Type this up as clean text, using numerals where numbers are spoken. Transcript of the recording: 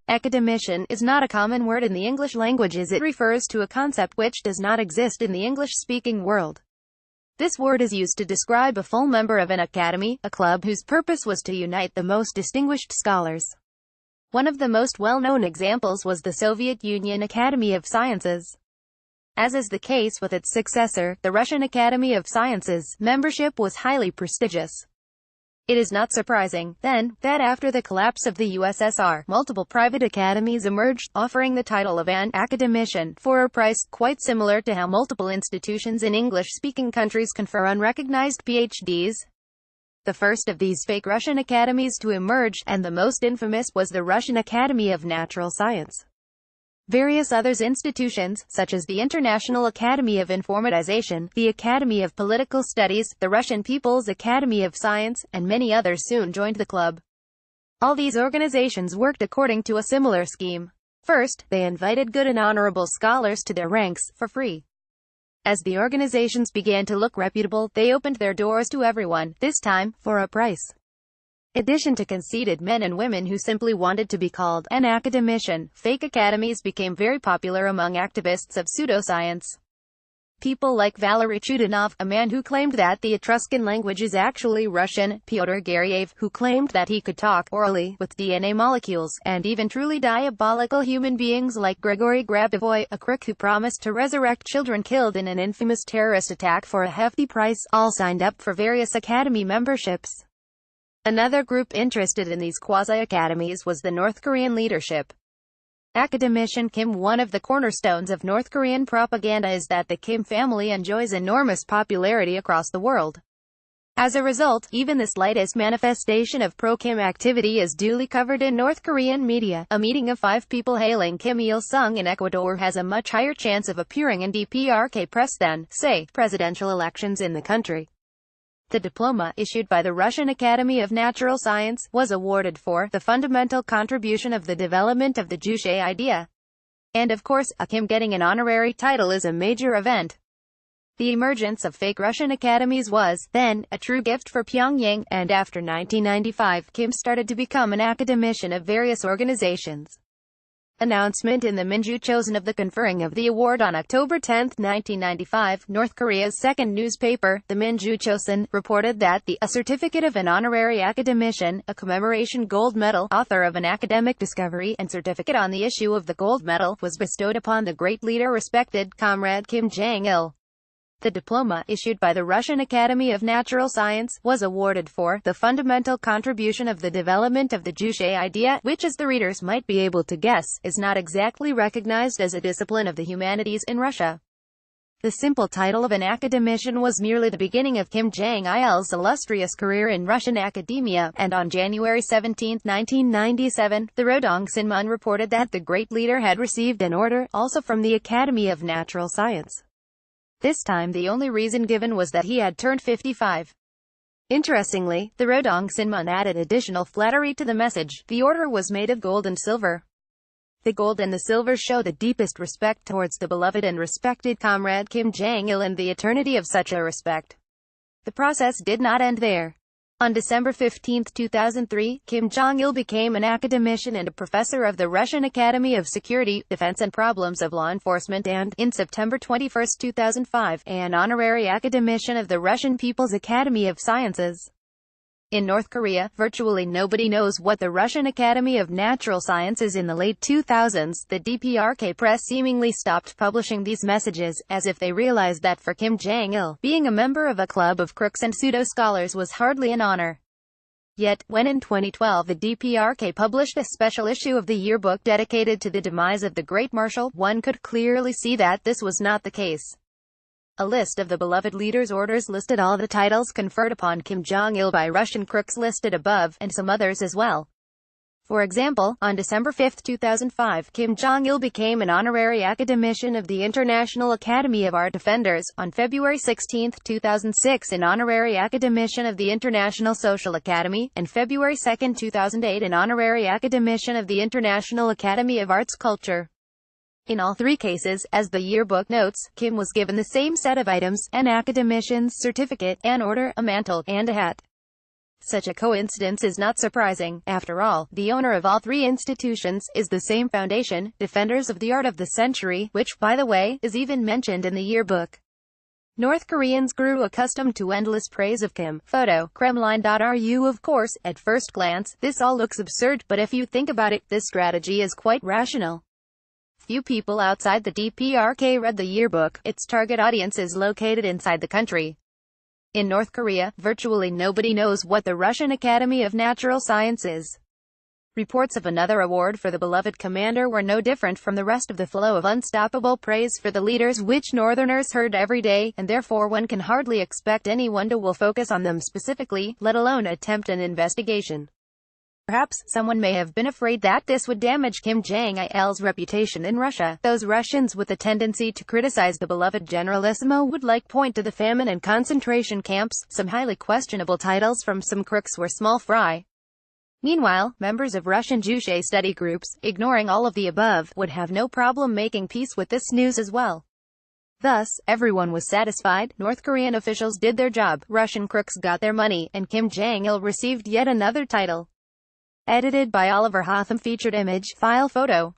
Academician is not a common word in the English language as it refers to a concept which does not exist in the English-speaking world. This word is used to describe a full member of an academy, a club whose purpose was to unite the most distinguished scholars. One of the most well-known examples was the Soviet Union Academy of Sciences. As is the case with its successor, the Russian Academy of Sciences, membership was highly prestigious. It is not surprising, then, that after the collapse of the USSR, multiple private academies emerged, offering the title of an academician, for a price quite similar to how multiple institutions in English-speaking countries confer unrecognized PhDs. The first of these fake Russian academies to emerge, and the most infamous, was the Russian Academy of Natural Science. Various other institutions, such as the International Academy of Informatization, the Academy of Political Studies, the Russian People's Academy of Science, and many others soon joined the club. All these organizations worked according to a similar scheme. First, they invited good and honorable scholars to their ranks, for free. As the organizations began to look reputable, they opened their doors to everyone, this time, for a price. In addition to conceited men and women who simply wanted to be called an academician, fake academies became very popular among activists of pseudoscience. People like Valery Chudanov, a man who claimed that the Etruscan language is actually Russian, Pyotr Garyaev, who claimed that he could talk orally with DNA molecules, and even truly diabolical human beings like Grigory Grabovoy, a crook who promised to resurrect children killed in an infamous terrorist attack for a hefty price, all signed up for various academy memberships. Another group interested in these quasi-academies was the North Korean leadership. Academician Kim. One of the cornerstones of North Korean propaganda is that the Kim family enjoys enormous popularity across the world. As a result, even the slightest manifestation of pro-Kim activity is duly covered in North Korean media. A meeting of 5 people hailing Kim Il-sung in Ecuador has a much higher chance of appearing in DPRK press than, say, presidential elections in the country. The diploma, issued by the Russian Academy of Natural Science, was awarded for the fundamental contribution of the development of the Juche idea. And of course, a Kim getting an honorary title is a major event. The emergence of fake Russian academies was, then, a true gift for Pyongyang, and after 1995, Kim started to become an academician of various organizations. Announcement in the Minju Chosun of the conferring of the award on October 10, 1995, North Korea's second newspaper, the Minju Chosun, reported that a certificate of an honorary academician, a commemoration gold medal, author of an academic discovery, and certificate on the issue of the gold medal, was bestowed upon the great leader respected Comrade Kim Jong-il. The diploma, issued by the Russian Academy of Natural Science, was awarded for the fundamental contribution of the development of the Juche idea, which, as the readers might be able to guess, is not exactly recognized as a discipline of the humanities in Russia. The simple title of an academician was merely the beginning of Kim Jong-il's illustrious career in Russian academia, and on January 17, 1997, the Rodong Sinmun reported that the great leader had received an order, also from the Academy of Natural Science. This time the only reason given was that he had turned 55. Interestingly, the Rodong Sinmun added additional flattery to the message. The order was made of gold and silver. The gold and the silver show the deepest respect towards the beloved and respected Comrade Kim Jong-il and the eternity of such a respect. The process did not end there. On December 15, 2003, Kim Jong-il became an academician and a professor of the Russian Academy of Security, Defense and Problems of Law Enforcement and, in September 21, 2005, an honorary academician of the Russian People's Academy of Sciences. In North Korea, virtually nobody knows what the Russian Academy of Natural Science is. In the late 2000s, the DPRK press seemingly stopped publishing these messages, as if they realized that for Kim Jong-il, being a member of a club of crooks and pseudo-scholars was hardly an honor. Yet, when in 2012 the DPRK published a special issue of the yearbook dedicated to the demise of the great marshal, one could clearly see that this was not the case. A list of the beloved leader's orders listed all the titles conferred upon Kim Jong-il by Russian crooks listed above, and some others as well. For example, on December 5, 2005, Kim Jong-il became an honorary academician of the International Academy of Art Defenders. On February 16, 2006, an honorary academician of the International Social Academy, and February 2, 2008, an honorary academician of the International Academy of Arts Culture. In all 3 cases, as the yearbook notes, Kim was given the same set of items: an academician's certificate, an order, a mantle, and a hat. Such a coincidence is not surprising. After all, the owner of all three institutions is the same foundation, Defenders of the Art of the Century, which, by the way, is even mentioned in the yearbook. North Koreans grew accustomed to endless praise of Kim. Photo, Kremlin.ru. Of course, at first glance, this all looks absurd, but if you think about it, this strategy is quite rational. Few people outside the DPRK read the yearbook. Its target audience is located inside the country. In North Korea, virtually nobody knows what the Russian Academy of Natural Science is. Reports of another award for the beloved commander were no different from the rest of the flow of unstoppable praise for the leaders which Northerners heard every day, and therefore one can hardly expect anyone to will focus on them specifically, let alone attempt an investigation. Perhaps someone may have been afraid that this would damage Kim Jong-il's reputation in Russia. Those Russians with a tendency to criticize the beloved Generalissimo would point to the famine and concentration camps, some highly questionable titles from some crooks were small fry. Meanwhile, members of Russian Jewish study groups, ignoring all of the above, would have no problem making peace with this news as well. Thus, everyone was satisfied, North Korean officials did their job, Russian crooks got their money, and Kim Jong-il received yet another title. Edited by Oliver Hotham. Featured image, file photo.